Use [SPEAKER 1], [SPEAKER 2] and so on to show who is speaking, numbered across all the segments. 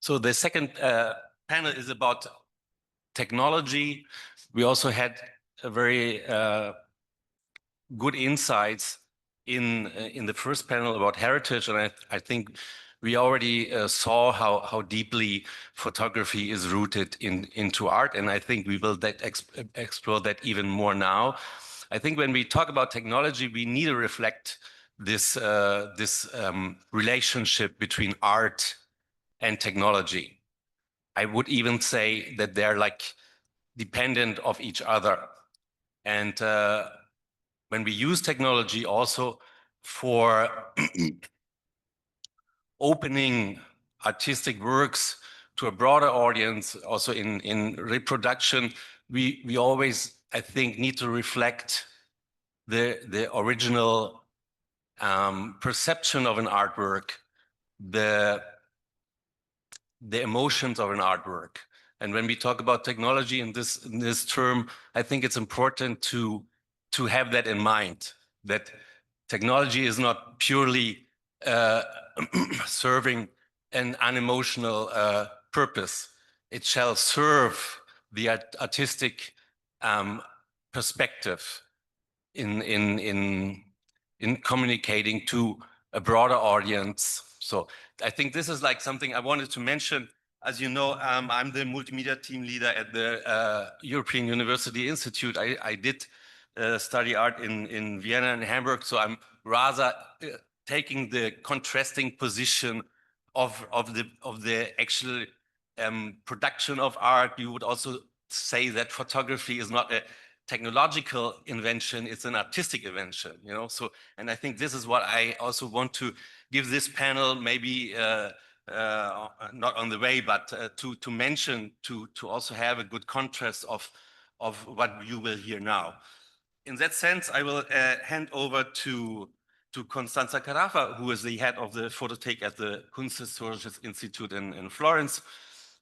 [SPEAKER 1] So the second panel is about technology. We also had a very good insights in the first panel about heritage, and I think we already saw how deeply photography is rooted into art, and I think we will explore that even more now. I think when we talk about technology, we need to reflect this relationship between art and technology. I would even say that they're like dependent of each other. And when we use technology also for opening artistic works to a broader audience, also in reproduction, we always, I think, need to reflect the original perception of an artwork, the emotions of an artwork. And when we talk about technology in this term, I think it's important to have that in mind, that technology is not purely serving an unemotional purpose. It shall serve the artistic perspective in communicating to a broader audience. So I think this is like something I wanted to mention. As you know, I'm the multimedia team leader at the European University Institute. I did study art in Vienna and Hamburg, so I'm rather taking the contrasting position of the actual production of art. You would also say that photography is not a technological invention, it's an artistic invention, you know. So, and I think this is what I also want to give this panel, maybe not on the way, but to mention, to also have a good contrast of what you will hear now. In that sense, I will hand over to Costanza Caraffa, who is the head of the Photothek at the Kunsthistorisches Institut in Florence,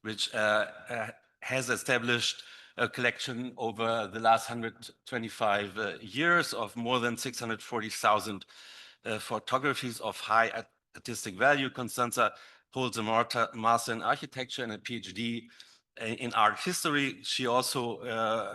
[SPEAKER 1] which has established a collection over the last 125 years of more than 640,000 photographies of high artistic value. Costanza holds a master in architecture and a PhD in art history. She also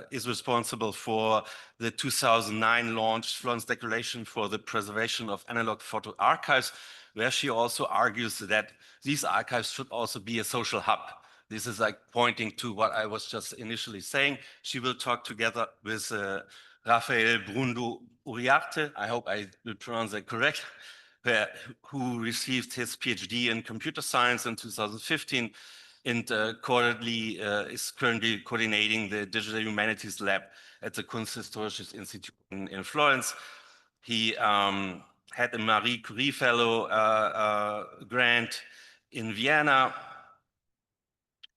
[SPEAKER 1] is responsible for the 2009 launched Florence Declaration for the Preservation of Analog Photo Archives, where she also argues that these archives should also be a social hub. This is like pointing to what I was just initially saying. She will talk together with Rafael, Brundo, Uriarte, I hope I will pronounce that correct, who received his PhD in computer science in 2015 and is currently coordinating the Digital Humanities Lab at the Kunsthistorisches Institute in Florence. He had a Marie Curie Fellow grant in Vienna,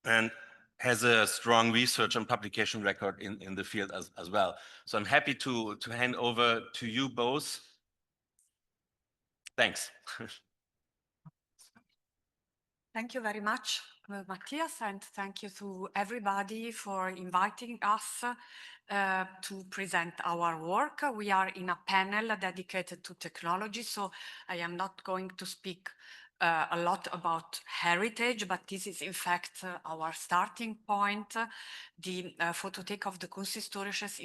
[SPEAKER 1] and has a strong research and publication record in the field as well. So I'm happy to hand over to you both. Thanks.
[SPEAKER 2] Thank you very much, Matthias, and thank you to everybody for inviting us to present our work. We are in a panel dedicated to technology, so I am not going to speak a lot about heritage, but this is in fact our starting point. The Photothek of the Kunsthistorisches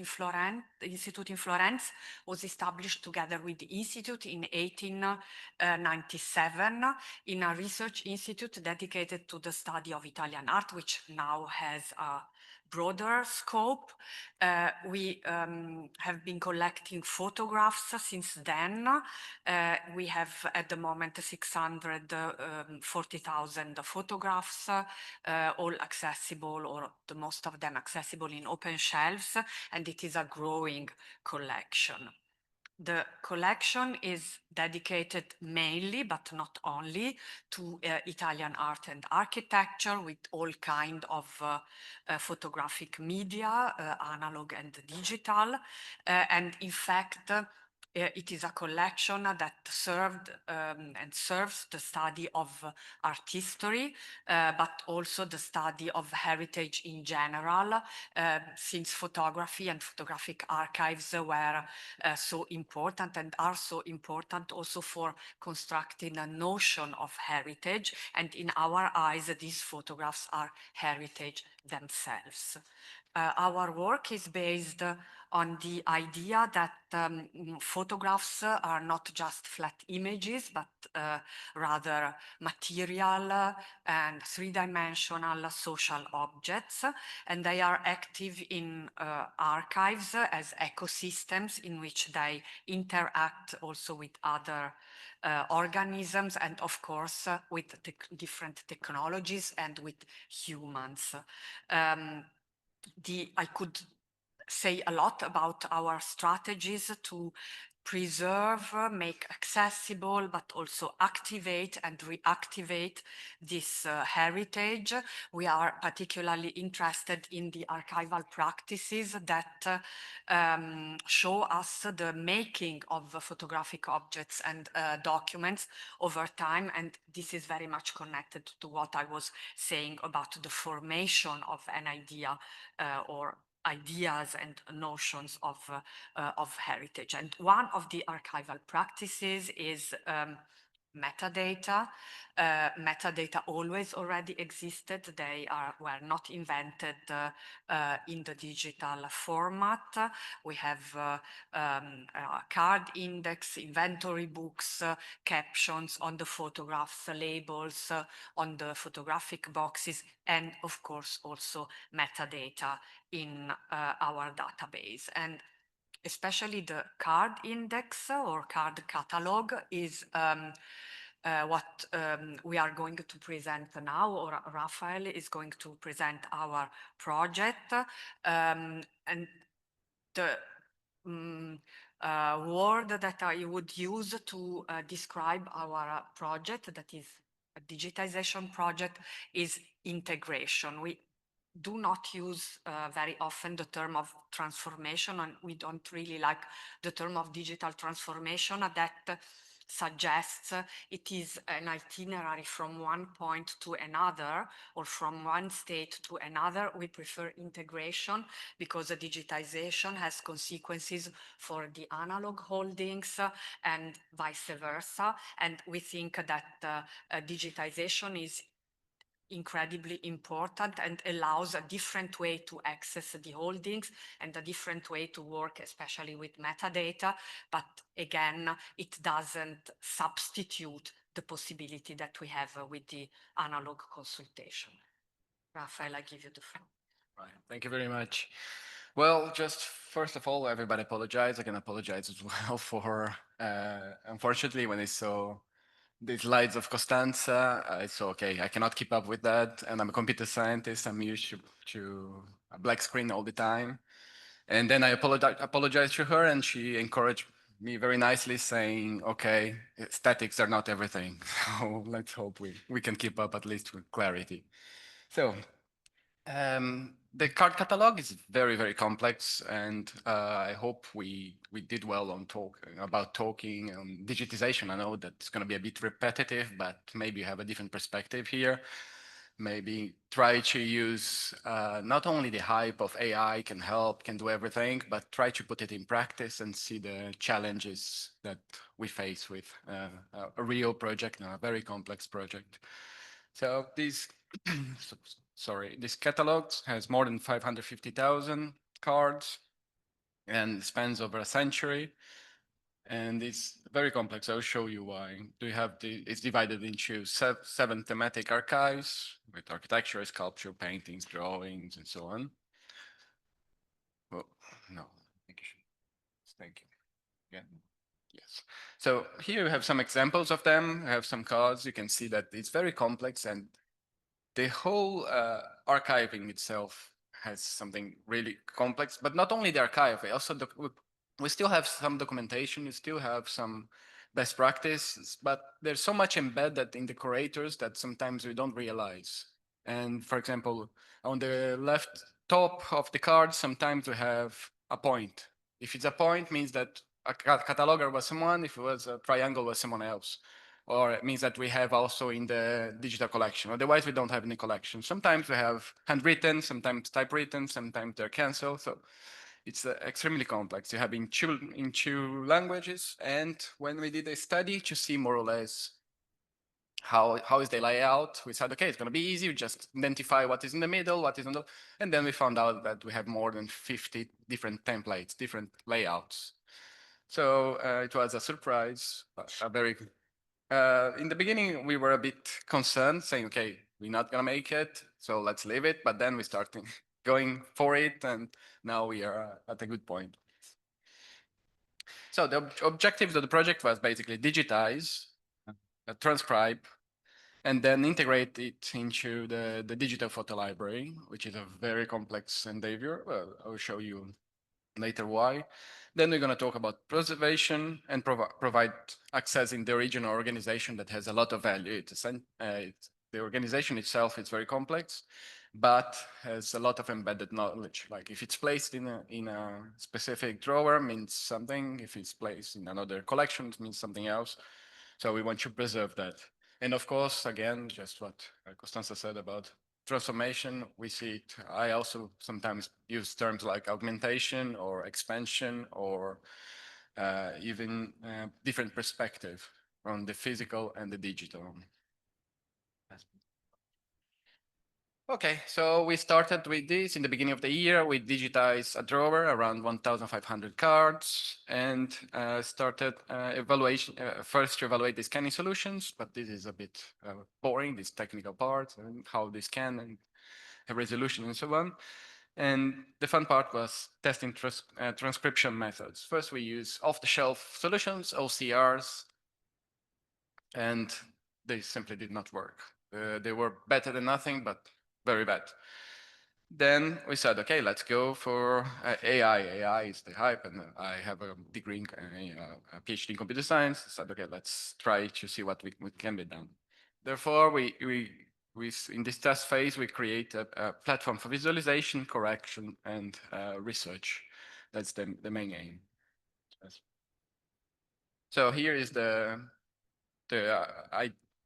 [SPEAKER 2] Institute in Florence was established together with the Institute in 1897 in a research institute dedicated to the study of Italian art, which now has a broader scope. We have been collecting photographs since then. We have at the moment 640,000 photographs, all accessible, or the most of them accessible in open shelves, and it is a growing collection. The collection is dedicated mainly, but not only, to Italian art and architecture with all kind of photographic media, analog and digital. And in fact, It is a collection that served and serves the study of art history, but also the study of heritage in general, since photography and photographic archives were so important and are so important also for constructing a notion of heritage. And in our eyes, these photographs are heritage themselves. Our work is based on the idea that photographs are not just flat images, but rather material and three-dimensional social objects, and they are active in archives as ecosystems in which they interact also with other organisms and of course with different technologies and with humans. I could say a lot about our strategies to preserve, make accessible, but also activate and reactivate this heritage. We are particularly interested in the archival practices that show us the making of photographic objects and documents over time, and this is very much connected to what I was saying about the formation of an idea or ideas and notions of heritage. And one of the archival practices is metadata. Metadata always already existed. They were not invented in the digital format. We have card index, inventory books, captions on the photographs, labels on the photographic boxes, and of course also metadata in our database. And especially the card index or card catalog is what we are going to present now, or Rafael is going to present our project. And the word that I would use to describe our project, that is a digitization project, is integration. We do not use very often the term of transformation, and we don't really like the term of digital transformation. That suggests it is an itinerary from one point to another or from one state to another. We prefer integration because the digitization has consequences for the analog holdings and vice versa. And we think that digitization is incredibly important and allows a different way to access the holdings and a different way to work, especially with metadata. But again, it doesn't substitute the possibility that we have with the analog consultation. Rafael, I give you the floor.
[SPEAKER 3] Right. Thank you very much. Well, just first of all, everybody apologize. I can apologize as well for, unfortunately, when I saw the slides of Costanza, I saw, okay, I cannot keep up with that. And I'm a computer scientist. I'm used to a black screen all the time. And then I apologized to her, and she encouraged me very nicely, saying, okay, statics are not everything. So let's hope we can keep up at least with clarity. So the card catalog is very, very complex, and I hope we did well on talking and digitization. I know that it's going to be a bit repetitive, but maybe you have a different perspective here. Maybe try to use not only the hype of AI can help, can do everything, but try to put it in practice and see the challenges that we face with a real project, a very complex project. So these this catalog has more than 550,000 cards and spans over a century. And it's very complex. I'll show you why. It's divided into seven thematic archives with architecture, sculpture, paintings, drawings, and so on. Well, no, thank you. Again. Yes. So here we have some examples of them. I have some cards. You can see that it's very complex, and the whole archiving itself has something really complex, but not only the archive, we still have some documentation, we still have some best practices, but there's so much embedded in the curators that sometimes we don't realize. And for example, on the left top of the card, sometimes we have a point. If it's a point, means that a cataloger was someone, if it was a triangle was someone else. Or it means that we have also in the digital collection. Otherwise, we don't have any collection. Sometimes we have handwritten, sometimes typewritten, sometimes they're canceled. So it's extremely complex. You have in two languages. And when we did a study to see more or less how is the layout, we said, okay, it's going to be easy. We just identify what is in the middle, what is on the, and then we found out that we have more than 50 different templates, different layouts. So it was a surprise, a very in the beginning, we were a bit concerned, saying, okay, we're not going to make it, so let's leave it. But then we started going for it, and now we are at a good point. So the objectives of the project was basically digitize, transcribe, and then integrate it into the digital photo library, which is a very complex endeavor. Well, I'll show you later why. Then we're going to talk about preservation and provide access in the original organization that has a lot of value. The organization itself is very complex, but has a lot of embedded knowledge. Like if it's placed in a specific drawer, means something. If it's placed in another collection, it means something else. So we want to preserve that. And of course, again, just what Costanza said about transformation, we see it. I also sometimes use terms like augmentation or expansion or even different perspective on the physical and the digital. Okay, so we started with this in the beginning of the year. We digitized a drawer, around 1,500 cards, and started evaluation, first to evaluate the scanning solutions, but this is a bit boring, this technical part, and how they scan and have resolution and so on. And the fun part was testing transcription methods. First, we use off-the-shelf solutions, OCRs, and they simply did not work. They were better than nothing, but very bad. Then we said, okay, let's go for AI. AI is the hype, and I have a degree in a PhD in computer science. I said, okay, let's try to see what can be done. Therefore, in this test phase, we create a platform for visualization, correction, and research. That's the main aim. So here is the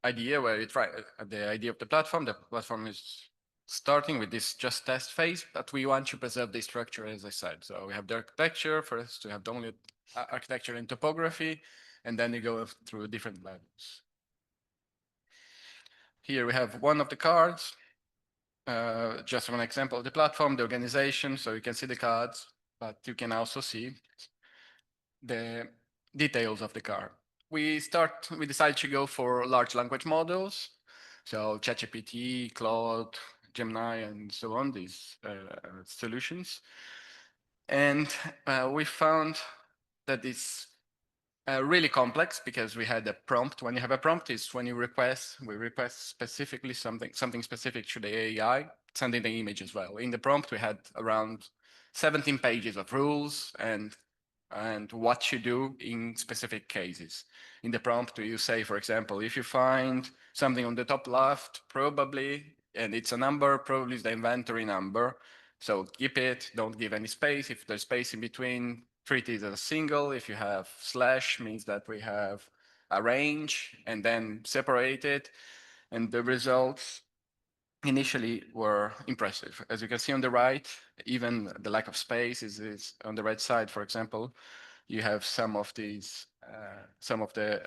[SPEAKER 3] idea where you try the idea of the platform. The platform is starting with this just test phase, but we want to preserve the structure, as I said. So we have the architecture first. We have the only architecture and topography, and then you go through different levels. Here we have one of the cards, just one example of the platform, the organization. So you can see the cards, but you can also see the details of the card. We decide to go for large language models. So ChatGPT, Claude, Gemini, and so on, these solutions. And we found that it's really complex because we had a prompt. When you have a prompt, is when we request specifically something specific to the AI, sending the image as well. In the prompt, we had around 17 pages of rules and what to do in specific cases. In the prompt, you say, for example, if you find something on the top left, probably, and it's a number, probably it's the inventory number. So keep it, don't give any space. If there's space in between, treat it as a single. If you have slash, means that we have a range and then separate it. And the results initially were impressive. As you can see on the right, even the lack of space is on the right side, for example, you have some of the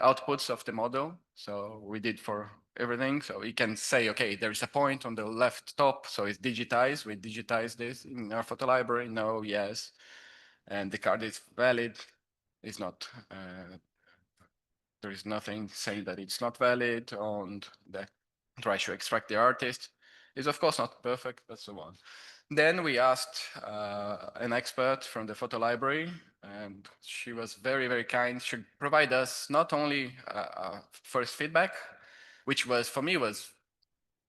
[SPEAKER 3] outputs of the model. So we did for everything. So you can say, okay, there is a point on the left top, so it's digitized. We digitize this in our photo library. No, yes. And the card is valid. It's not, there is nothing saying that it's not valid on the try to extract the artist. Is of course not perfect, but so on. Then we asked an expert from the photo library, and she was very, very kind. She provided us not only first feedback, which was, for me, was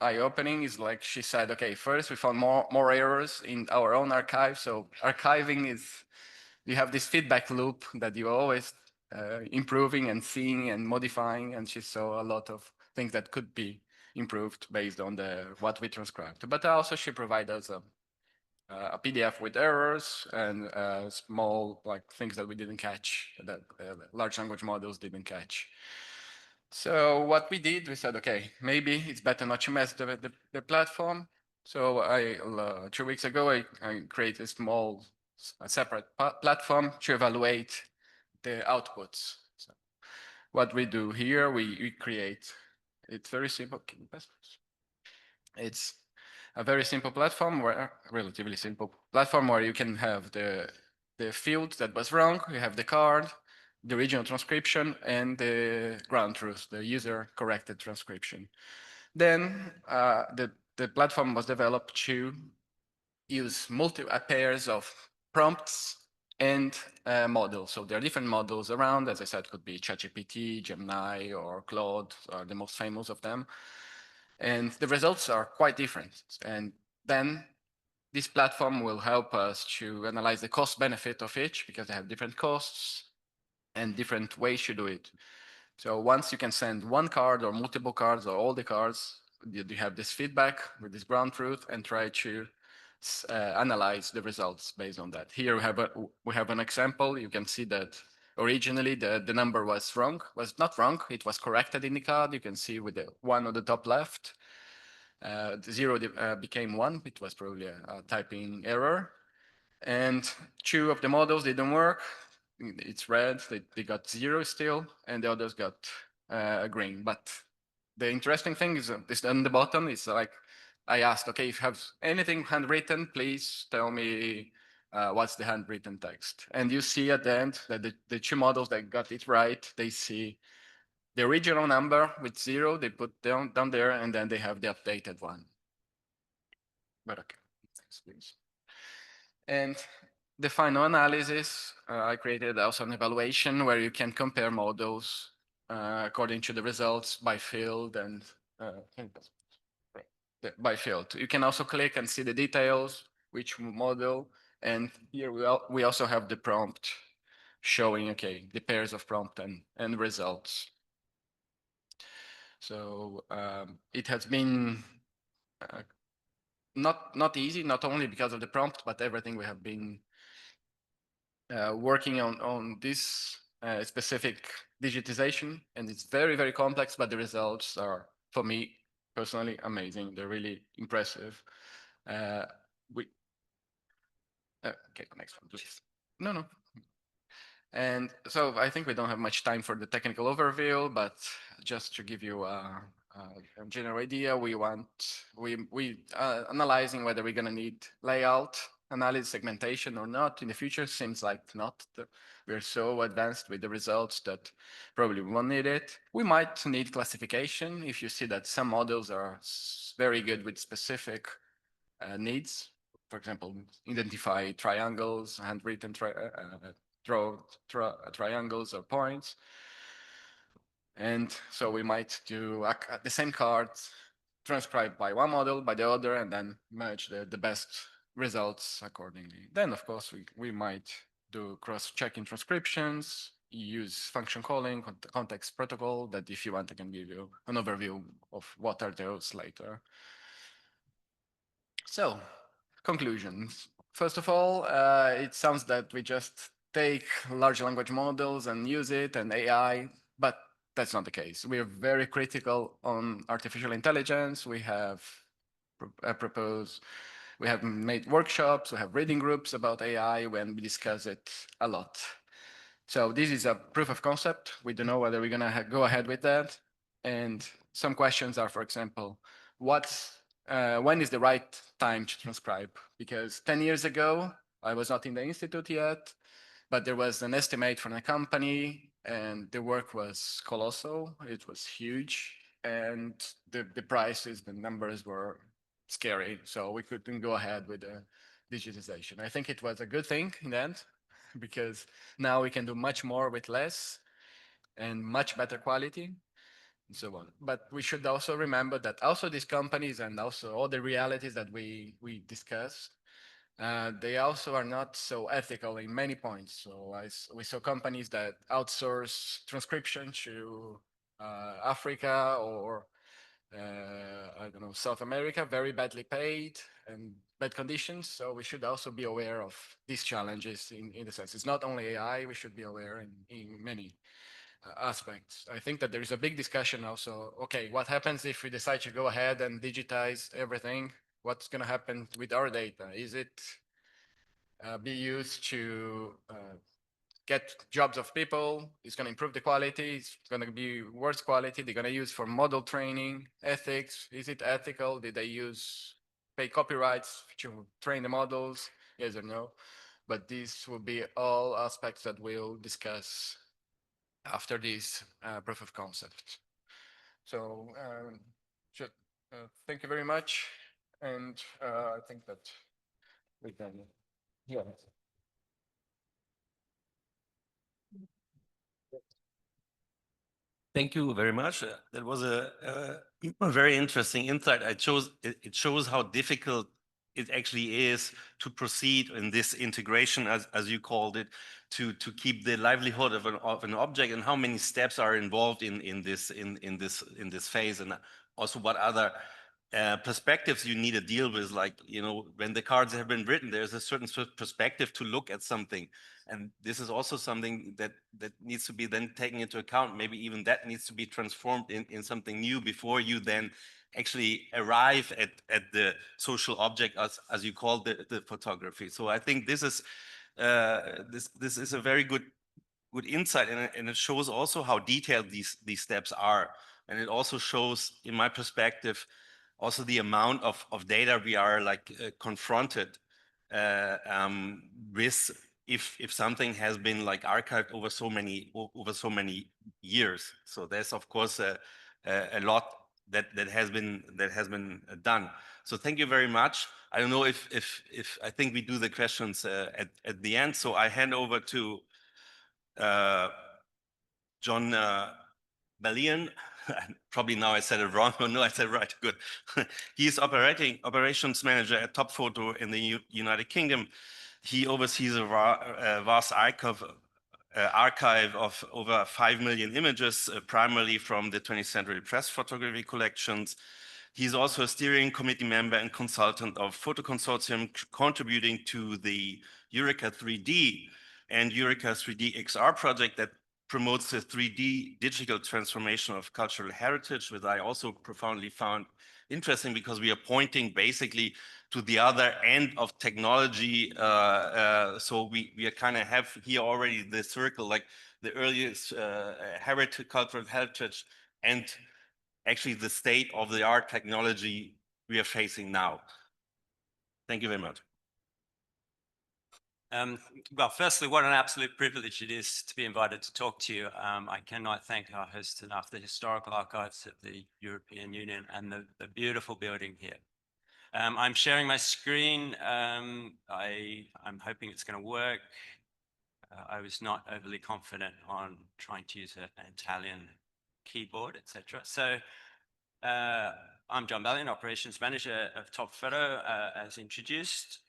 [SPEAKER 3] eye-opening. Is like she said, okay, first we found more errors in our own archive. So archiving is, you have this feedback loop that you're always improving and seeing and modifying, and she saw a lot of things that could be improved based on what we transcribed. But also she provided us a PDF with errors and small like things that we didn't catch, that large language models didn't catch. So what we did, we said, okay, maybe it's better not to mess the platform. So 2 weeks ago, I created a separate platform to evaluate the outputs. So what we do here, we create, it's very simple. Can you pass this? It's a very simple platform, relatively simple platform where you can have the field that was wrong, you have the card, the original transcription, and the ground truth, the user corrected transcription. Then the platform was developed to use pairs of prompts and models. So there are different models around. As I said, could be ChatGPT, Gemini, or Claude are the most famous of them. And the results are quite different. And then this platform will help us to analyze the cost benefit of each, because they have different costs and different ways to do it. So once you can send one card or multiple cards or all the cards, you have this feedback with this ground truth and try to analyze the results based on that. Here we have an example. You can see that originally the number was not wrong. It was corrected in the card. You can see with the one on the top left, the 0 became 1. It was probably a typing error. And 2 of the models didn't work. It's red. They got 0 still, and the others got green. But the interesting thing is on the bottom. It's like I asked, okay, if you have anything handwritten, please tell me what's the handwritten text. And you see at the end that the 2 models that got it right, they see the original number with 0, they put down there, and then they have the updated one. But okay, thanks, please. And the final analysis, I created also an evaluation where you can compare models according to the results by field and by field. You can also click and see the details, which model, and here we also have the prompt showing, okay, the pairs of prompt and results. So it has been not easy, not only because of the prompt, but everything we have been working on this specific digitization, and it's very, very complex, but the results are, for me personally, amazing. They're really impressive. Okay, next one, please. No. And so I think we don't have much time for the technical overview, but just to give you a general idea, we analyzing whether we're going to need layout analysis, segmentation or not in the future. Seems like not. We're so advanced with the results that probably we won't need it. We might need classification if you see that some models are very good with specific needs. For example, identify triangles, handwritten draw triangles or points. And so we might do the same cards transcribed by one model, by the other, and then merge the best results accordingly. Then, of course, we might do cross-checking transcriptions, use function calling, context protocol, that if you want, I can give you an overview of what are those later. So, conclusions. First of all, it sounds that we just take large language models and use it and AI, but that's not the case. We are very critical on artificial intelligence. We have we have made workshops, we have reading groups about AI when we discuss it a lot. So this is a proof of concept. We don't know whether we're gonna go ahead with that. And some questions are, for example, when is the right time to transcribe? Because 10 years ago, I was not in the Institute yet, but there was an estimate from a company and the work was colossal. It was huge. And the prices, the numbers were scary. So we couldn't go ahead with the digitization. I think it was a good thing in the end, because now we can do much more with less and much better quality and so on. But we should also remember that also these companies and also all the realities that we discussed, they also are not so ethical in many points. So we saw companies that outsource transcription to Africa or I don't know, South America, very badly paid and bad conditions. So we should also be aware of these challenges in the sense. It's not only AI, we should be aware in many aspects. I think that there is a big discussion also, okay, what happens if we decide to go ahead and digitize everything? What's going to happen with our data? Is it be used to get jobs of people? It's going to improve the quality. It's going to be worse quality. They're going to use for model training, ethics. Is it ethical? Did they pay copyrights to train the models? Yes or no? But these will be all aspects that we'll discuss after this proof of concept. So thank you very much. And I think that we can, yeah.
[SPEAKER 1] Thank you very much. That was a very interesting insight. It shows how difficult it actually is to proceed in this integration, as you called it, to keep the livelihood of an object, and how many steps are involved in this phase, and also what other perspectives you need to deal with. Like, you know, when the cards have been written, there's a certain perspective to look at something. And this is also something that needs to be then taken into account. Maybe even that needs to be transformed in something new before you then actually arrive at the social object, as you call the photography. So I think this is this is a very good insight, and it shows also how detailed these steps are. And it also shows, in my perspective, also the amount of data we are like confronted with if something has been like archived over so many years. So there's of course a lot that has been done. So thank you very much. I don't know if I think we do the questions at the end. So I hand over to John Balean. Probably now I said it wrong. Oh, no, I said it right. Good. He is operations manager at TopFoto in the United Kingdom. He oversees a vast archive of over 5 million images, primarily from the 20th century press photography collections. He's also a steering committee member and consultant of Photoconsortium, contributing to the EUreka3D and EUreka3D-XR project that promotes the 3D digital transformation of cultural heritage, which I also profoundly found interesting, because we are pointing basically to the other end of technology. So we are kind of have here already the circle, like the earliest heritage, cultural heritage, and actually the state of the art technology we are facing now. Thank you very much.
[SPEAKER 4] Well, firstly, what an absolute privilege it is to be invited to talk to you. I cannot thank our host enough, the Historical Archives of the European Union and the beautiful building here. I'm sharing my screen. I'm hoping it's going to work. I was not overly confident on trying to use an Italian keyboard, etc. So I'm John Balean, Operations Manager of TopFoto, as introduced.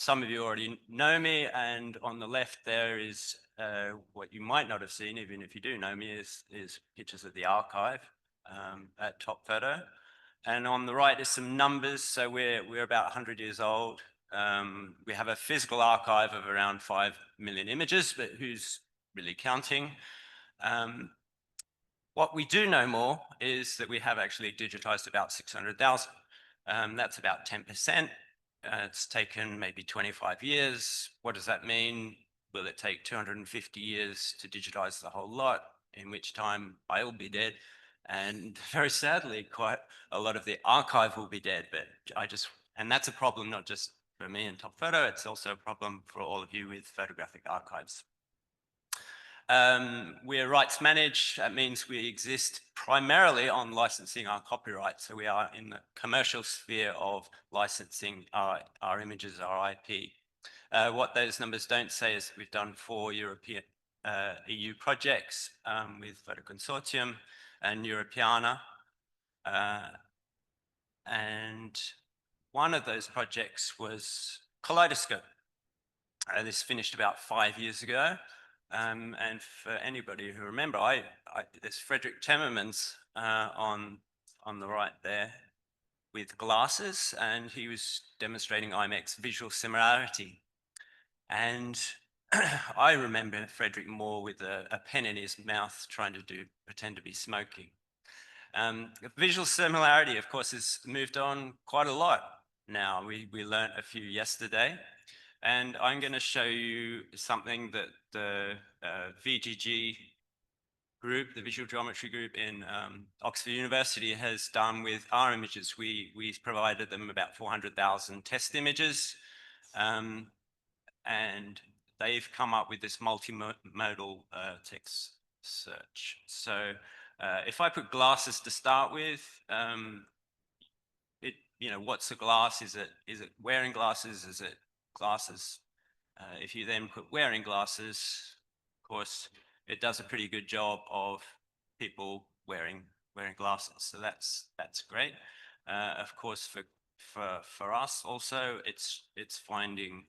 [SPEAKER 4] Some of you already know me, and on the left there is what you might not have seen, even if you do know me, is pictures of the archive at TopFoto. And on the right is some numbers. So we're about 100 years old. We have a physical archive of around 5 million images, but who's really counting? What we do know more is that we have actually digitized about 600,000. That's about 10%. It's taken maybe 25 years. What does that mean? Will it take 250 years to digitize the whole lot, in which time I will be dead? And very sadly, quite a lot of the archive will be dead. But and that's a problem not just for me and TopFoto, it's also a problem for all of you with photographic archives. We're rights managed. That means we exist primarily on licensing our copyright. So we are in the commercial sphere of licensing our images, our IP. What those numbers don't say is we've done 4 European EU projects with Photoconsortium and Europeana. And one of those projects was Kaleidoscope. This finished about 5 years ago. And for anybody who remember, there's Frederick Temmermans on on the right there with glasses, and he was demonstrating IMAX visual similarity. And I remember Frederick Moore with a pen in his mouth trying to pretend to be smoking. Visual similarity, of course, has moved on quite a lot now. We learned a few yesterday, and I'm going to show you something that the VGG group, the Visual Geometry group in Oxford University, has done with our images. We provided them about 400,000 test images, and they've come up with this multimodal text search. So if I put glasses to start with, what's a glass? Is it wearing glasses? Is it glasses? If you then put wearing glasses, of course, it does a pretty good job of people wearing glasses. So that's great. Of course, for us also, it's finding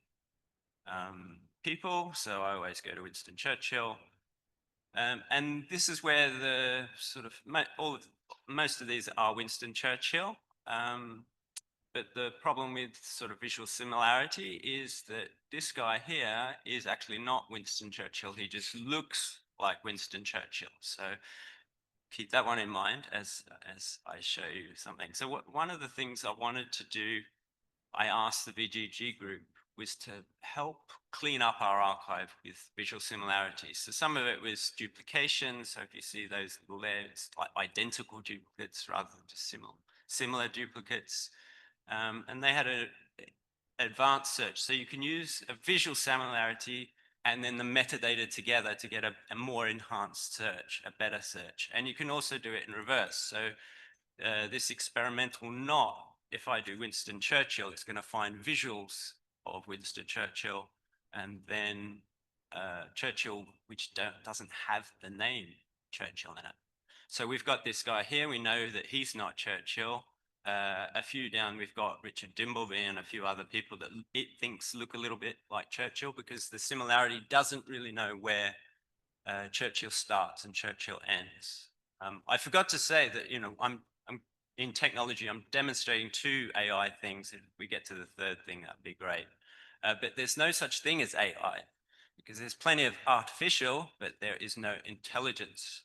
[SPEAKER 4] people. So I always go to Winston Churchill. And this is where the sort of most of these are Winston Churchill. But the problem with sort of visual similarity is that this guy here is actually not Winston Churchill. He just looks like Winston Churchill. So keep that one in mind as I show you something. So one of the things I wanted to do, I asked the VGG group, was to help clean up our archive with visual similarities. So some of it was duplication. So if you see those little there, it's like identical duplicates rather than just similar duplicates. And they had an advanced search. So you can use a visual similarity and then the metadata together to get a more enhanced search, a better search. And you can also do it in reverse. So this experimental knot, if I do Winston Churchill, it's going to find visuals of Winston Churchill, and then Churchill, which doesn't have the name Churchill in it. So we've got this guy here. We know that he's not Churchill. A few down, we've got Richard Dimbleby and a few other people that it thinks look a little bit like Churchill, because the similarity doesn't really know where Churchill starts and Churchill ends. I forgot to say that, I'm in technology, I'm demonstrating 2 AI things. If we get to the third thing, that'd be great. But there's no such thing as AI, because there's plenty of artificial, but there is no intelligence.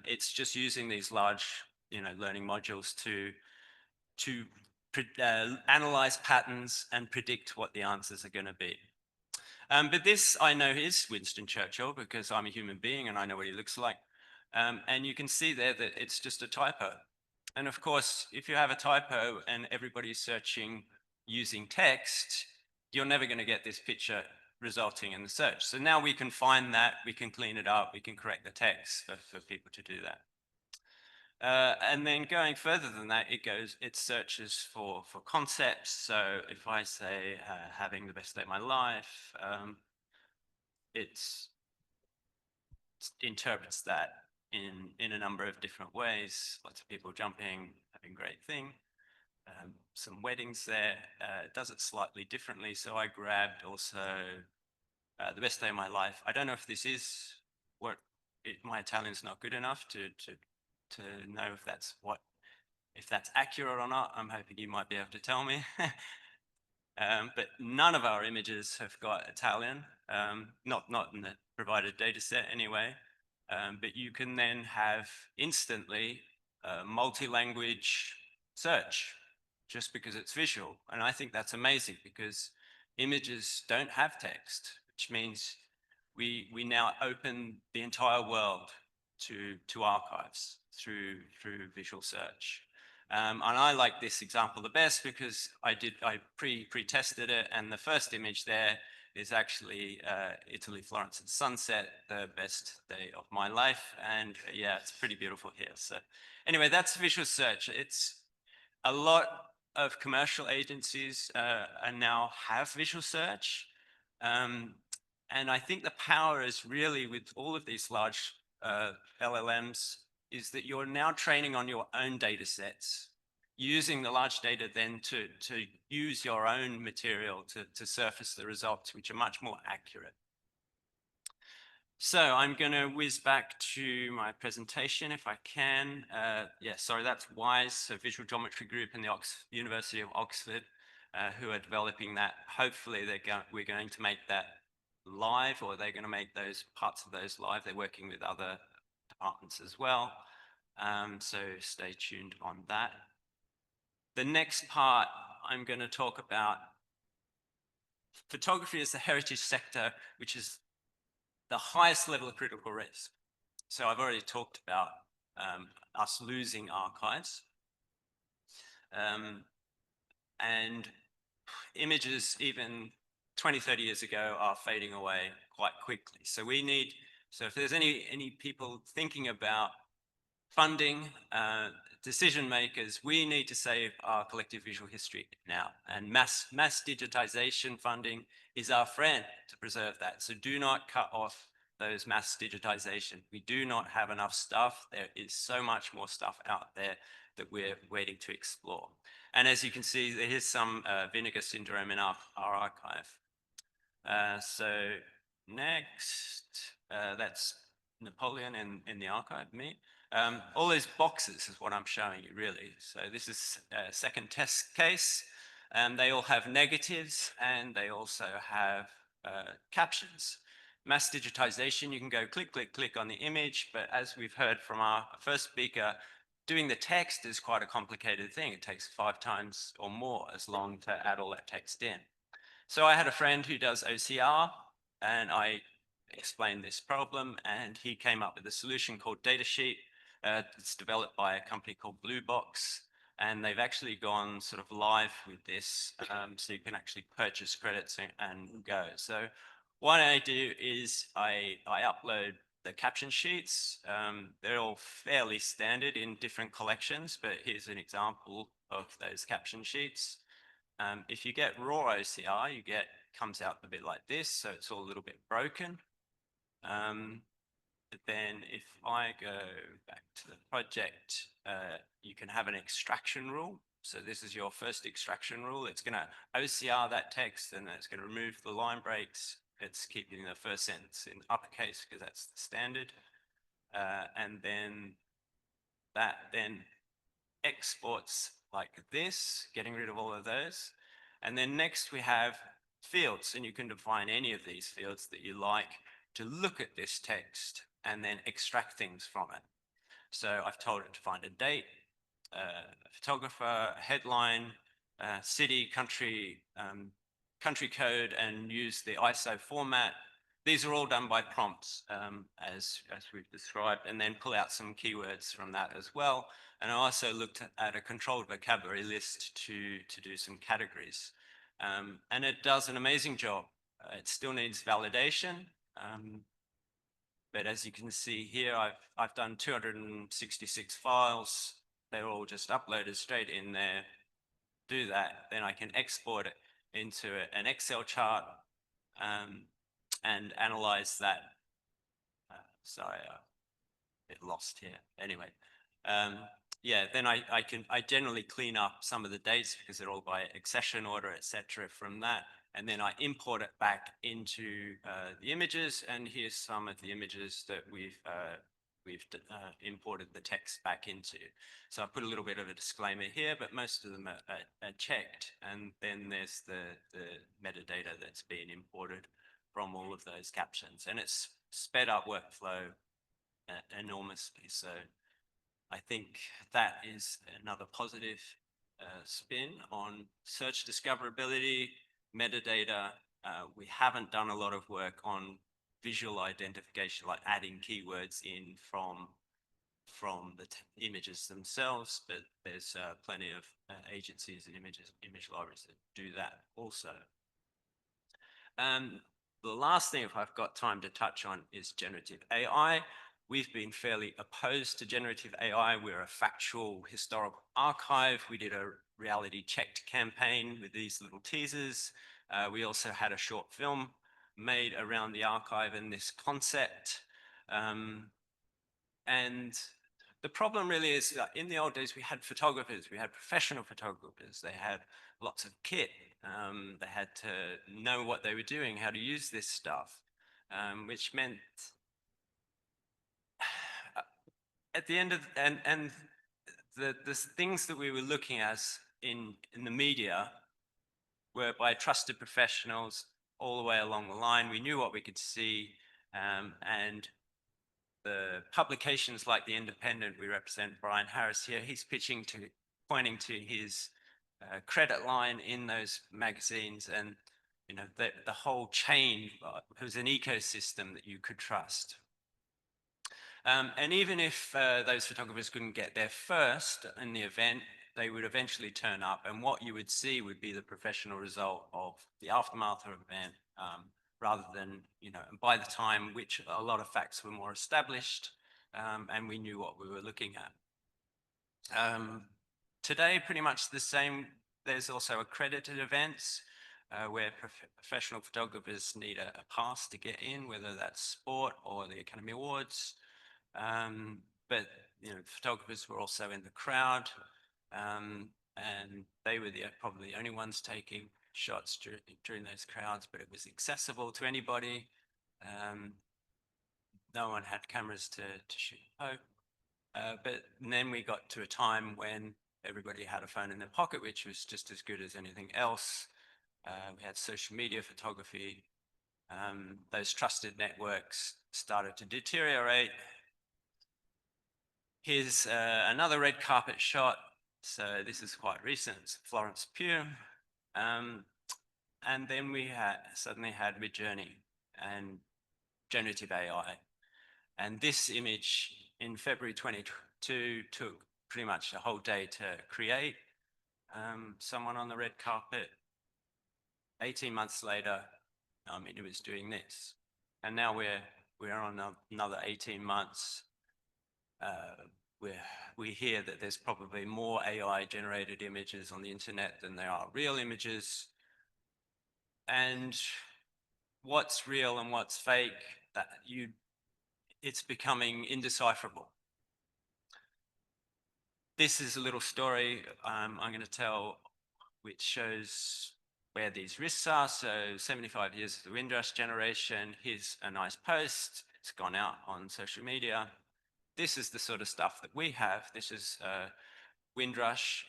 [SPEAKER 4] It's just using these large, learning modules to analyze patterns and predict what the answers are going to be. But this I know is Winston Churchill because I'm a human being and I know what he looks like. And you can see there that it's just a typo. And of course, if you have a typo and everybody's searching using text, you're never going to get this picture resulting in the search. So now we can find that, we can clean it up, we can correct the text for people to do that. And then going further than that, it searches for concepts. So if I say having the best day of my life, it interprets that in a number of different ways. Lots of people jumping, having a great thing. Some weddings there. It does it slightly differently. So I grabbed also the best day of my life. I don't know if this is what my Italian's not good enough to know if that's accurate or not. I'm hoping you might be able to tell me. But none of our images have got Italian, not in the provided data set anyway. But you can then have instantly multi-language search just because it's visual. And I think that's amazing because images don't have text, which means we now open the entire world to archives through visual search. And I like this example the best because I pre-tested it, and the first image there is actually Italy, Florence at sunset, the best day of my life. And yeah, it's pretty beautiful here. So anyway, that's visual search. It's a lot of commercial agencies now have visual search. And I think the power is really with all of these large LLMs is that you're now training on your own data sets, using the large data then to use your own material to surface the results, which are much more accurate. So I'm going to whiz back to my presentation if I can. Yeah, sorry, that's WISE, a visual geometry group in the University of Oxford, who are developing that. Hopefully we're going to make that live, or they're going to make those parts of those live. They're working with other departments as well. So stay tuned on that. The next part, I'm going to talk about photography as the heritage sector, which is the highest level of critical risk. So I've already talked about us losing archives. And images even 20, 30 years ago are fading away quite quickly. So if there's any people thinking about funding, decision makers, we need to save our collective visual history now. And mass digitization funding is our friend to preserve that. So do not cut off those mass digitization. We do not have enough stuff. There is so much more stuff out there that we're waiting to explore. And as you can see, there is some vinegar syndrome in our archive. So next, that's Napoleon in the archive, me. All those boxes is what I'm showing you, really. So this is a second test case. They all have negatives, and they also have captions. Mass digitization, you can go click, click, click on the image, but as we've heard from our first speaker, doing the text is quite a complicated thing. It takes 5 times or more as long to add all that text in. So I had a friend who does OCR, and I explained this problem, and he came up with a solution called Datasheet. It's developed by a company called Blue Box, and they've actually gone sort of live with this, so you can actually purchase credits and go. So what I do is I upload the caption sheets. They're all fairly standard in different collections, but here's an example of those caption sheets. If you get raw OCR, comes out a bit like this, so it's all a little bit broken. But then if I go back to the project, you can have an extraction rule. So this is your first extraction rule. It's going to OCR that text, and it's going to remove the line breaks. It's keeping the first sentence in uppercase because that's the standard. And then that then exports like this, getting rid of all of those. And then next we have fields, and you can define any of these fields that you like to look at this text and then extract things from it. So I've told it to find a date, a photographer, a headline, city, country, country code, and use the ISO format. These are all done by prompts, as we've described, and then pull out some keywords from that as well. And I also looked at a controlled vocabulary list to do some categories. And it does an amazing job. It still needs validation. But as you can see here, I've done 266 files. They're all just uploaded straight in there. Do that, then I can export it into an Excel chart and analyze that. Sorry, it lost here. Anyway, yeah, then I generally clean up some of the dates because they're all by accession order, etc. from that. And then I import it back into the images. And here's some of the images that we've imported the text back into. So I put a little bit of a disclaimer here, but most of them are checked. And then there's the metadata that's being imported from all of those captions. And it's sped up workflow enormously. So I think that is another positive spin on search discoverability, metadata. We haven't done a lot of work on visual identification, like adding keywords in from the images themselves, but there's plenty of agencies and image libraries that do that also. The last thing, if I've got time to touch on, is generative AI. We've been fairly opposed to generative AI. We're a factual historical archive. We did a reality checked campaign with these little teasers. We also had a short film made around the archive and this concept. And the problem really is that in the old days, we had photographers, we had professional photographers, they had lots of kit, they had to know what they were doing, how to use this stuff, which meant at the end of, and the things that we were looking at in the media were by trusted professionals all the way along the line. We knew what we could see, and the publications like The Independent, we represent Brian Harris here, he's pointing to his credit line in those magazines, and the whole chain was an ecosystem that you could trust. And even if those photographers couldn't get there first in the event, they would eventually turn up, and what you would see would be the professional result of the aftermath of an event, rather than, and by the time which a lot of facts were more established, and we knew what we were looking at. Today, pretty much the same. There's also accredited events where professional photographers need a pass to get in, whether that's sport or the Academy Awards. But photographers were also in the crowd, and they were probably the only ones taking shots during those crowds, but it was accessible to anybody. No one had cameras to shoot. But then we got to a time when everybody had a phone in their pocket, which was just as good as anything else. We had social media photography. Those trusted networks started to deteriorate. Here's another red carpet shot. So this is quite recent. It's Florence Pew. And then we suddenly had Midjourney and generative AI. And this image in February 2022 took pretty much a whole day to create. Someone on the red carpet, 18 months later, it was doing this. And now we're on another 18 months. We hear that there's probably more AI-generated images on the internet than there are real images. And what's real and what's fake, it's becoming indecipherable. This is a little story I'm going to tell, which shows where these risks are. So 75 years of the Windrush generation. Here's a nice post. It's gone out on social media. This is the sort of stuff that we have. This is Windrush.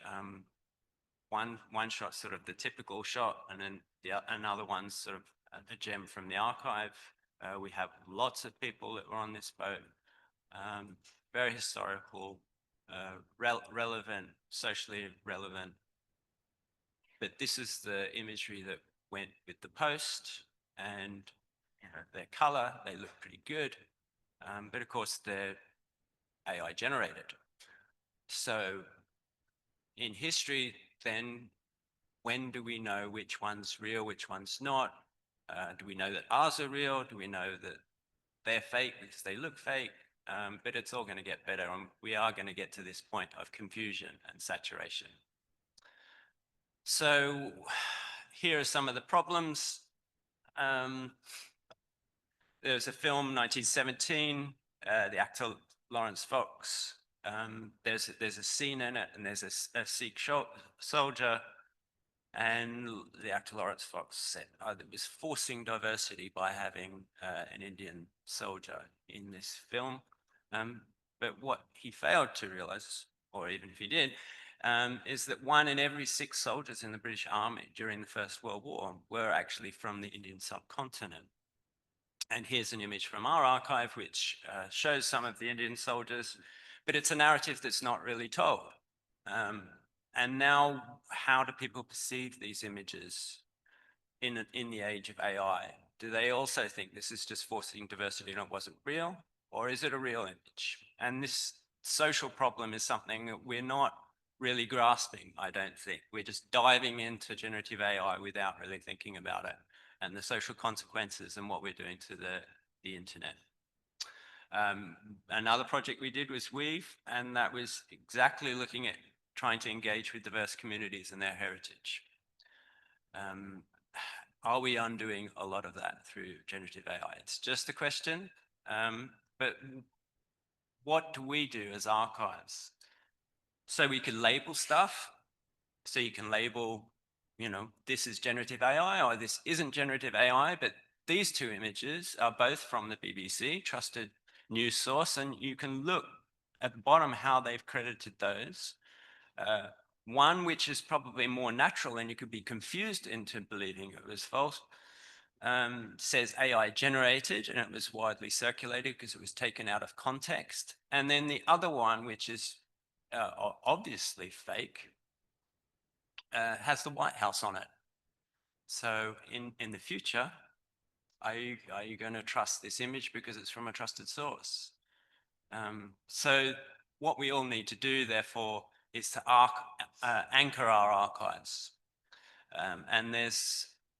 [SPEAKER 4] One shot, sort of the typical shot, and then another one's sort of a gem from the archive. We have lots of people that were on this boat. Very historical, relevant, socially relevant. But this is the imagery that went with the post, and their color, they look pretty good. But of course, they're AI generated. So in history, then, when do we know which one's real, which one's not? Do we know that ours are real? Do we know that they're fake because they look fake? But it's all going to get better, and we are going to get to this point of confusion and saturation. So here are some of the problems. There's a film, 1917, the actor Lawrence Fox. There's a scene in it, and there's a Sikh soldier, and the actor Lawrence Fox said it was forcing diversity by having an Indian soldier in this film. But what he failed to realize, or even if he did, is that 1 in every 6 soldiers in the British Army during the First World War were actually from the Indian subcontinent. And here's an image from our archive, which shows some of the Indian soldiers, but it's a narrative that's not really told. And now, how do people perceive these images in the age of AI? Do they also think this is just forcing diversity and it wasn't real? Or is it a real image? And this social problem is something that we're not really grasping, I don't think. We're just diving into generative AI without really thinking about it and the social consequences and what we're doing to the internet. Another project we did was Weave, and that was exactly looking at trying to engage with diverse communities and their heritage. Are we undoing a lot of that through generative AI? It's just a question, but what do we do as archives? So we can label stuff. So you can label, this is generative AI or this isn't generative AI, but these 2 images are both from the BBC, trusted news source, and you can look at the bottom how they've credited those. One which is probably more natural and you could be confused into believing it was false, says AI generated, and it was widely circulated because it was taken out of context. And then the other one, which is obviously fake, has the White House on it. So in the future, are you going to trust this image because it's from a trusted source? So what we all need to do, therefore, is to anchor our archives. And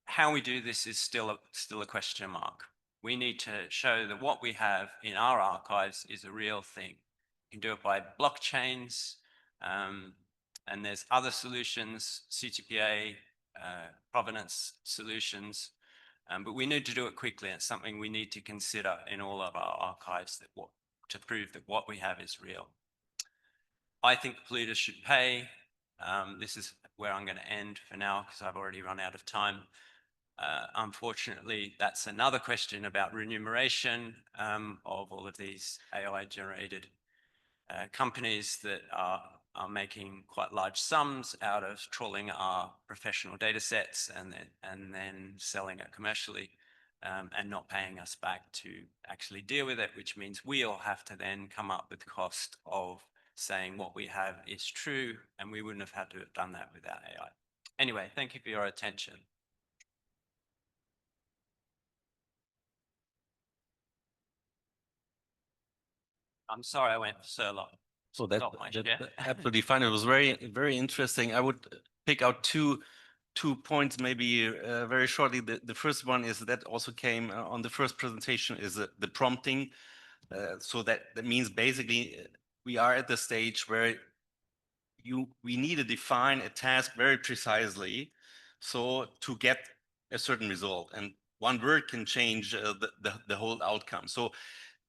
[SPEAKER 4] how we do this is still a question mark. We need to show that what we have in our archives is a real thing. You can do it by blockchains, and there's other solutions, CTPA, provenance solutions, but we need to do it quickly. It's something we need to consider in all of our archives to prove that what we have is real. I think polluters should pay. This is where I'm going to end for now because I've already run out of time. Unfortunately, that's another question about remuneration of all of these AI-generated companies that are making quite large sums out of trawling our professional data sets and then selling it commercially and not paying us back to actually deal with it, which means we all have to then come up with the cost of saying what we have is true, and we wouldn't have had to have done that without AI. Anyway, thank you for your attention. I'm sorry I went so long.
[SPEAKER 1] So that's
[SPEAKER 4] Yeah.
[SPEAKER 1] absolutely fine. It was very, very interesting. I would pick out two points maybe very shortly. The first one is that also came on the first presentation is the prompting. So that means basically we are at the stage where we need to define a task very precisely so to get a certain result, and one word can change the whole outcome. So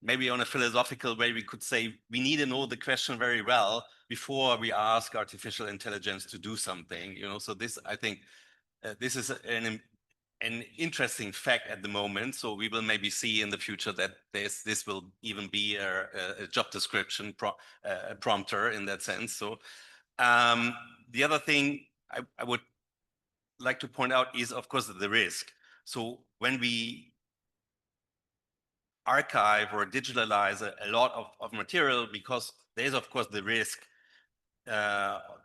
[SPEAKER 1] maybe on a philosophical way, we could say we need to know the question very well before we ask artificial intelligence to do something. So this, I think, this is an interesting fact at the moment. So we will maybe see in the future that this will even be a job description prompter in that sense. So the other thing I would like to point out is, of course, the risk. So when we archive or digitalize a lot of material, because there's, of course, the risk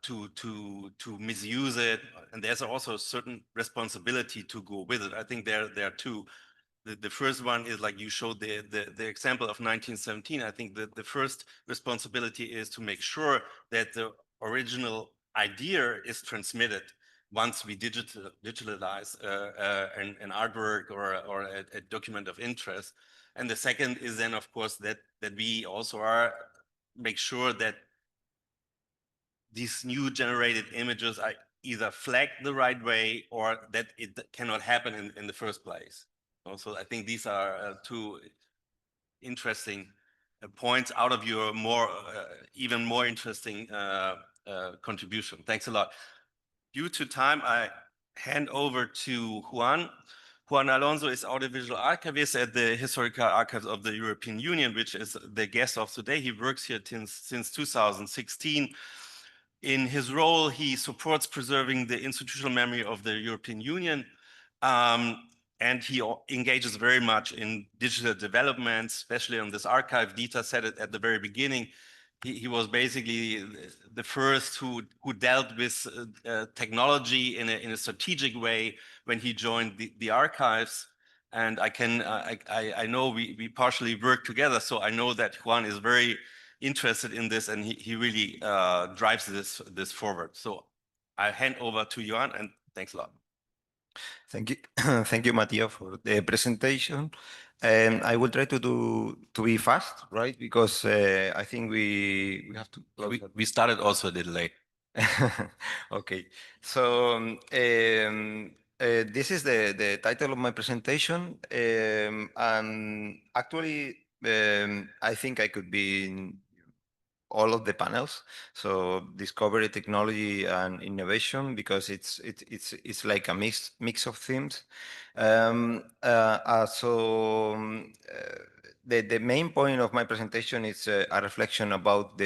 [SPEAKER 1] to misuse it, and there's also a certain responsibility to go with it. I think there are two. The first one is, like you showed the example of 1917. I think that the first responsibility is to make sure that the original idea is transmitted once we digitalize an artwork or a document of interest. And the second is then, of course, that we also make sure that these new generated images are either flagged the right way or that it cannot happen in the first place. Also, I think these are two interesting points out of your even more interesting contribution. Thanks a lot. Due to time, I hand over to Juan. Juan Alonso is audiovisual archivist at the Historical Archives of the European Union, which is the guest of today. He works here since 2016. In his role, he supports preserving the institutional memory of the European Union, and he engages very much in digital development, especially on this archive. Dieter said it at the very beginning. He was basically the first who dealt with technology in a strategic way when he joined the archives. And I know we partially work together, so I know that Juan is very interested in this, and he really drives this forward. So I hand over to Juan, and thanks a lot.
[SPEAKER 5] Thank you, thank you, Matthias, for the presentation. And I will try to be fast, right? Because I think we have to.
[SPEAKER 1] We started also a little late.
[SPEAKER 5] Okay, so this is the title of my presentation, and actually, I think I could be in all of the panels. So discovery, technology, and innovation, because it's like a mix of themes. the main point of my presentation is a reflection about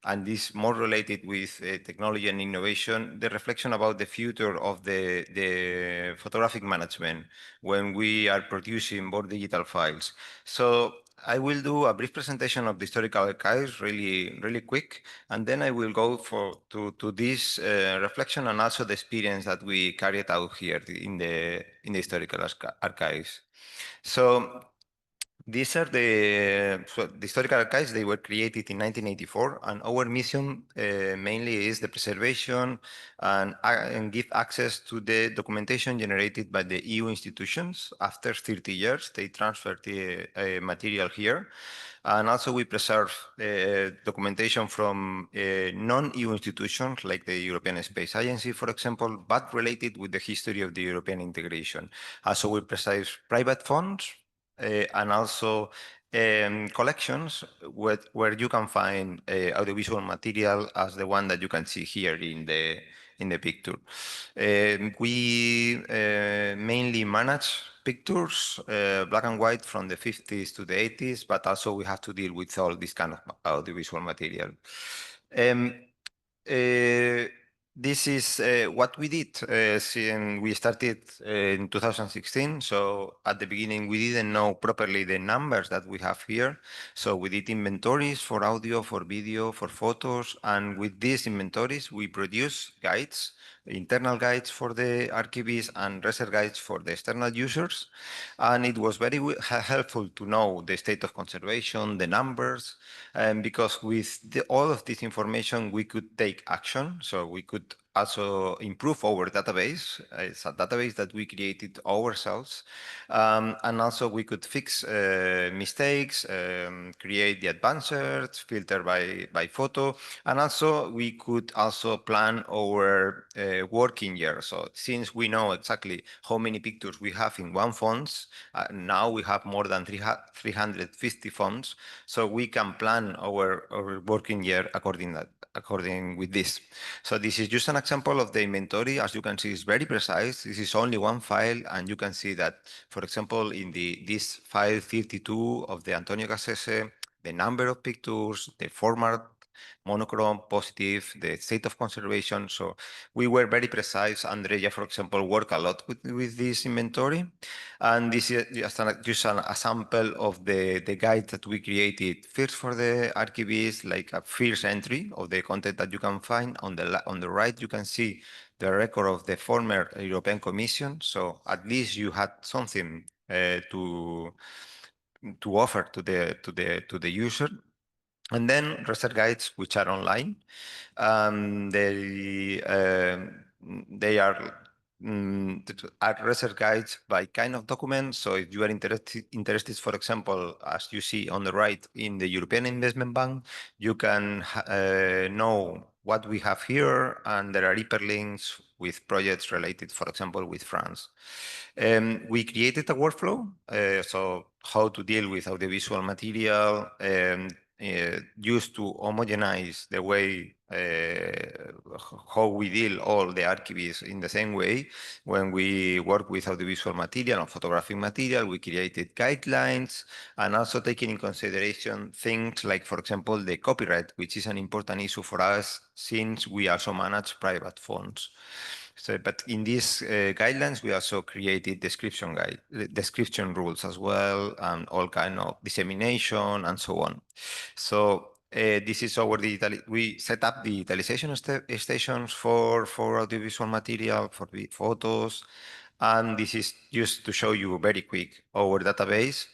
[SPEAKER 5] and this more related with technology and innovation, the reflection about the future of the photographic management when we are producing more digital files. So I will do a brief presentation of the historical archives, really quick, and then I will go to this reflection and also the experience that we carried out here in the historical archives. So these are the historical archives. They were created in 1984, and our mission mainly is the preservation and give access to the documentation generated by the EU institutions. After 30 years, they transfer the material here. And also we preserve documentation from non-EU institutions like the European Space Agency, for example, but related with the history of the European integration. Also we preserve private funds, and also collections where you can find audiovisual material as the one that you can see here in the picture. We mainly manage pictures, black and white from the 50s to the 80s, but also we have to deal with all this kind of audiovisual material. This is what we did since we started in 2016. So at the beginning, we didn't know properly the numbers that we have here. So we did inventories for audio, for video, for photos. And with these inventories, we produce guides, internal guides for the archivists and research guides for the external users. And it was very helpful to know the state of conservation, the numbers, because with all of this information, we could take action. So we could also improve our database. It's a database that we created ourselves. And also we could fix mistakes, create the advanced search, filter by photo. And also we could also plan our working year. So since we know exactly how many pictures we have in one fonts, now we have more than 350 fonts. So we can plan our working year according with this. So this is just an example of the inventory. As you can see, it's very precise. This is only one file, and you can see that, for example, in this file 32 of the Antonio Cassese, the number of pictures, the format, monochrome, positive, the state of conservation. So we were very precise. Andrea, for example, worked a lot with this inventory. And this is just a sample of the guide that we created first for the archivist, like a first entry of the content that you can find. On the right, you can see the record of the former European Commission. So at least you had something to offer to the user. And then research guides, which are online. They are research guides by kind of document. So if you are interested, for example, as you see on the right in the European Investment Bank, you can know what we have here, and there are hyperlinks with projects related, for example, with France. We created a workflow, so how to deal with audiovisual material, used to homogenize the way how we deal all the archivists in the same way. When we work with audiovisual material and photographic material, we created guidelines, and also taking in consideration things like, for example, the copyright, which is an important issue for us since we also manage private fonts. So, but in these guidelines, we also created description rules as well, and all kind of dissemination and so on. So this is our we set up digitalization stations for audiovisual material, for the photos. And this is just to show you very quick our database.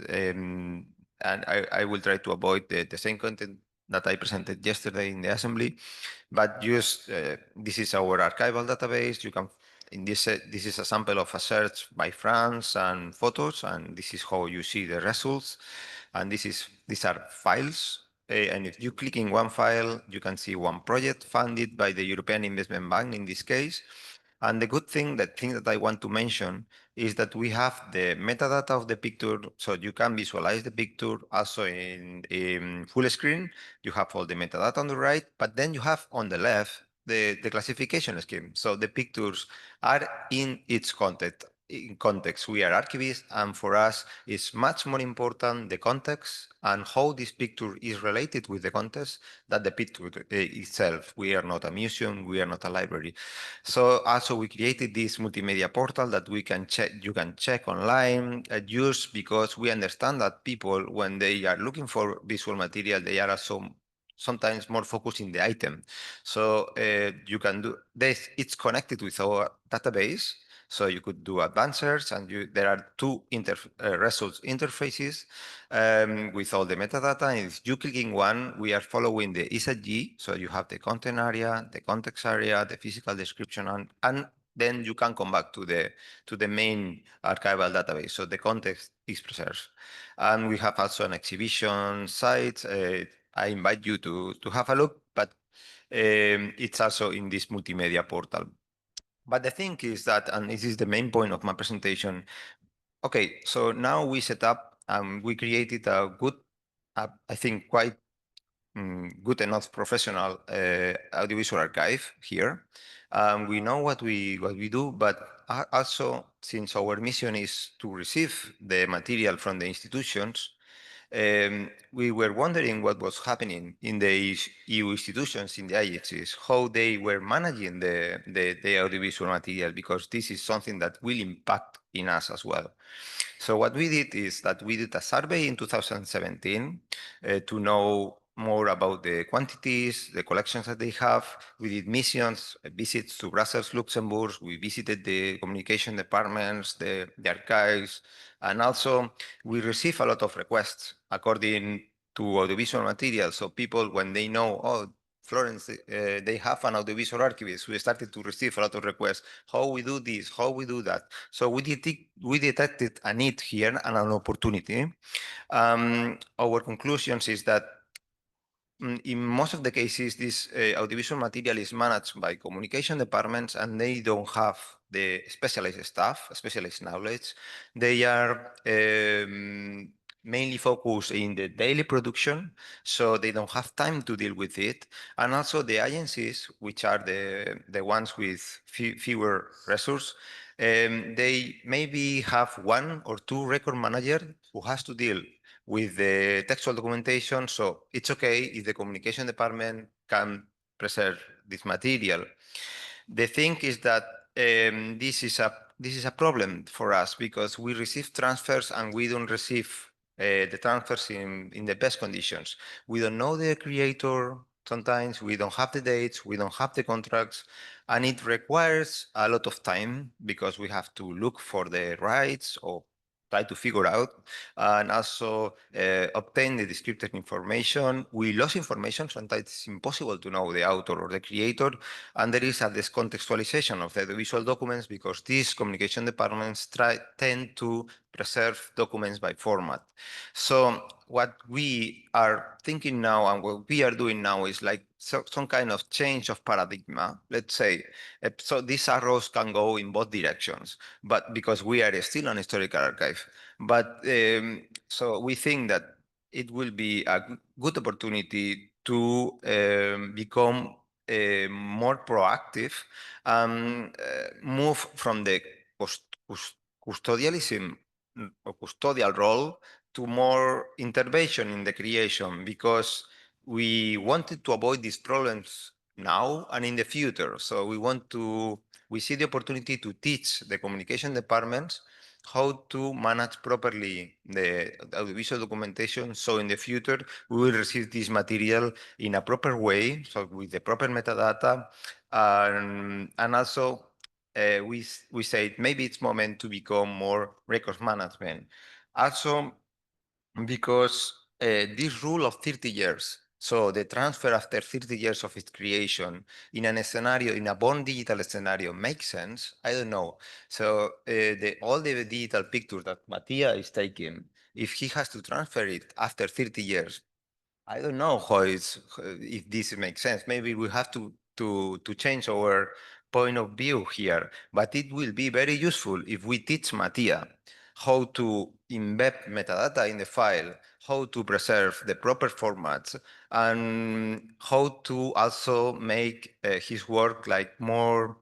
[SPEAKER 5] And I will try to avoid the same content that I presented yesterday in the assembly. But just this is our archival database. You can this is a sample of a search by France and photos, and this is how you see the results. And these are files. And if you click in one file, you can see one project funded by the European Investment Bank in this case. And the good thing, that I want to mention, is that we have the metadata of the picture, so you can visualize the picture also in full screen. You have all the metadata on the right, but then you have on the left the classification scheme. So the pictures are in its content. in context. We are archivists, and for us, it's much more important the context and how this picture is related with the context than the picture itself. We are not a museum, we are not a library. So also we created this multimedia portal that we can check, you can check online, use, because we understand that people, when they are looking for visual material, they are also sometimes more focused in the item. So you can do this, it's connected with our database. So you could do advanced search, and there are two results interfaces with all the metadata. And if you click in one, we are following the ISAG. So you have the content area, the context area, the physical description, and then you can come back to the main archival database. So the context is preserved. And we have also an exhibition site. I invite you to have a look, but it's also in this multimedia portal. But the thing is that, and this is the main point of my presentation, okay, so now we set up, we created a good, I think quite good enough professional audiovisual archive here. We know what we do, but also, since our mission is to receive the material from the institutions, we were wondering what was happening in the EU institutions, in the agencies, how they were managing the audiovisual material, because this is something that will impact in us as well. So what we did is that we did a survey in 2017 to know more about the quantities, the collections that they have. We did missions, visits to Brussels, Luxembourg. We visited the communication departments, the archives, and also we received a lot of requests according to audiovisual material. So people, when they know, oh, Florence, they have an audiovisual archivist, we started to receive a lot of requests. How we do this, how we do that. So we detected a need here and an opportunity. Our conclusions is that in most of the cases, this audiovisual material is managed by communication departments, and they don't have the specialized staff, specialized knowledge. They are mainly focused in the daily production, so they don't have time to deal with it. And also the agencies, which are the ones with fewer resources, they maybe have one or two record managers who has to deal with the textual documentation. So it's okay if the communication department can preserve this material. The thing is that this is a problem for us, because we receive transfers and we don't receive the transfers in the best conditions. We don't know the creator. Sometimes we don't have the dates, we don't have the contracts, and it requires a lot of time, because we have to look for the rights or try to figure out, and also obtain the descriptive information. We lost information. Sometimes it's impossible to know the author or the creator, and there is a discontextualization of the visual documents, because these communication departments tend to preserve documents by format. So what we are thinking now and what we are doing now is like some kind of change of paradigm. Let's say, so these arrows can go in both directions, but because we are still an historical archive. But so we think that it will be a good opportunity to become more proactive, move from the custodialism or custodial role to more intervention in the creation, because we wanted to avoid these problems now and in the future. So we see the opportunity to teach the communication departments how to manage properly the audiovisual documentation. So in the future, we will receive this material in a proper way, so with the proper metadata. And also, we say maybe it's moment to become more records management. Also, because this rule of 30 years, so the transfer after 30 years of its creation in a scenario, in a born digital scenario, makes sense. I don't know. So all the digital pictures that Matthias is taking, if he has to transfer it after 30 years, I don't know if this makes sense. Maybe we have to change our point of view here, but it will be very useful if we teach Matthias how to embed metadata in the file, how to preserve the proper formats, and how to also make his work like more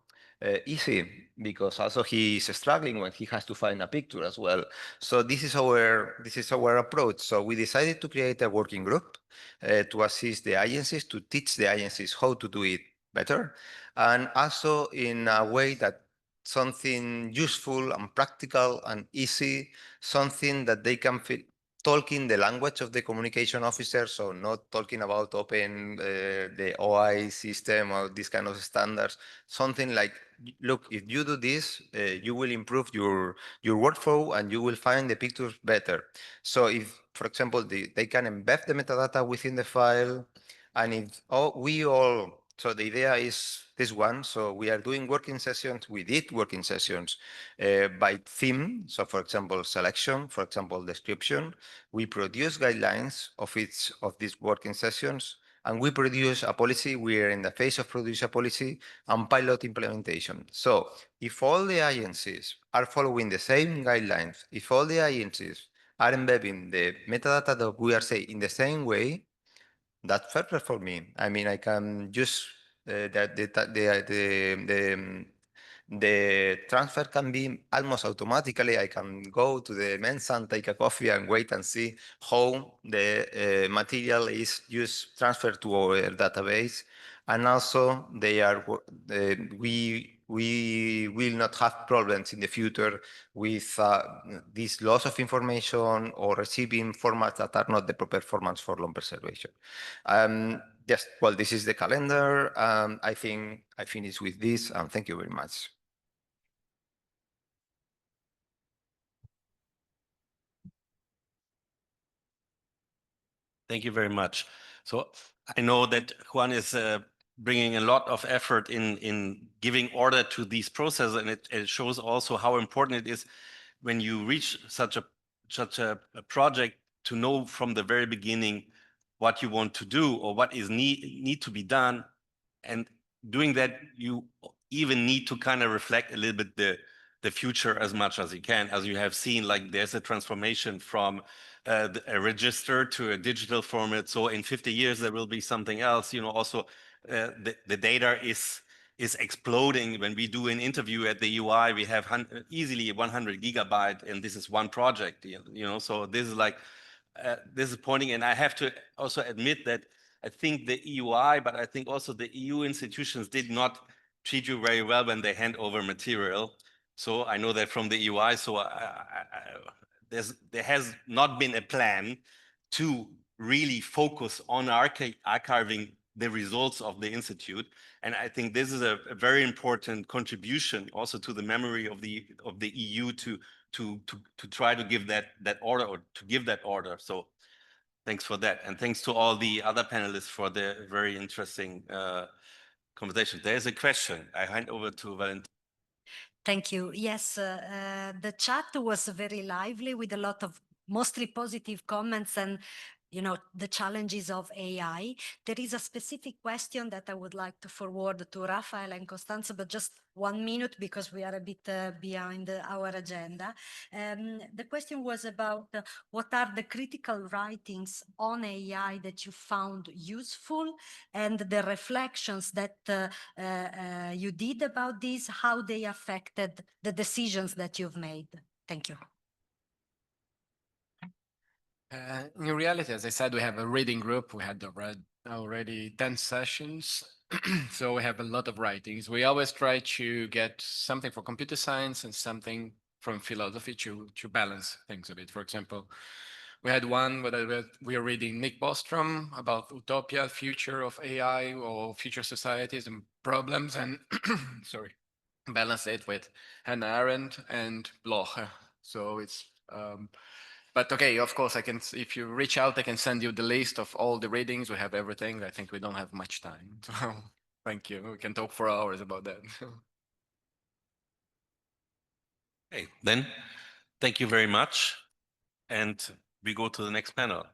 [SPEAKER 5] easy, because also he is struggling when he has to find a picture as well. So this is our approach. So we decided to create a working group to assist the agencies, to teach the agencies how to do it better, and also in a way that something useful and practical and easy, something that they can feel talking the language of the communication officer, so not talking about open the OI system or this kind of standards, something like, look, if you do this, you will improve your workflow and you will find the pictures better. So if, for example, they can embed the metadata within the file, and if so the idea is this one. So we are doing working sessions. We did working sessions by theme. So for example, selection, for example, description. We produce guidelines of each of these working sessions, and we produce a policy. We are in the phase of produce a policy and pilot implementation. So if all the agencies are following the same guidelines, if all the agencies are embedding the metadata that we are saying in the same way, that's perfect for me. I mean, I can just the transfer can be almost automatically. I can go to the Mensa and take a coffee and wait and see how the material is just transferred to our database. And also, we will not have problems in the future with this loss of information or receiving formats that are not the proper formats for long preservation. Yes, well, this is the calendar. I think I finish with this, and thank you very much.
[SPEAKER 1] Thank you very much. So I know that Juan is bringing a lot of effort in giving order to these processes, and it shows also how important it is when you reach such a project to know from the very beginning what you want to do or what is need to be done. And doing that, you even need to kind of reflect a little bit the future as much as you can. As you have seen, like there's a transformation from a register to a digital format. So in 50 years, there will be something else. You know, also the data is exploding. When we do an interview at the UI, we have easily 100 gigabyte, and this is one project. You know, so this is like disappointing. And I have to also admit that I think the EUI, but I think also the EU institutions did not treat you very well when they hand over material. So I know that from the EUI. So there has not been a plan to really focus on archiving the results of the Institute. And I think this is a very important contribution also to the memory of the EU to try to give that order, or to give that order. So thanks for that. And thanks to all the other panelists for the very interesting conversation. There's a question. I hand over to Valentin.
[SPEAKER 6] Thank you. Yes, the chat was very lively with a lot of mostly positive comments and, you know, the challenges of AI. There is a specific question that I would like to forward to Rafael and Costanza, but just 1 minute because we are a bit behind our agenda. The question was about what are the critical writings on AI that you found useful, and the reflections that you did about this, how they affected the decisions that you've made. Thank you.
[SPEAKER 3] In reality, as I said, we have a reading group. We had already 10 sessions. So we have a lot of writings. We always try to get something for computer science and something from philosophy to balance things a bit. For example, we had one where we are reading Nick Bostrom about utopia, future of AI or future societies and problems, and sorry, balance it with Hannah Arendt and Bloch. So it's but okay, of course, I can, if you reach out, I can send you the list of all the readings. We have everything. I think we don't have much time. So thank you. We can talk for hours about that.
[SPEAKER 1] Okay, then thank you very much. And we go to the next panel.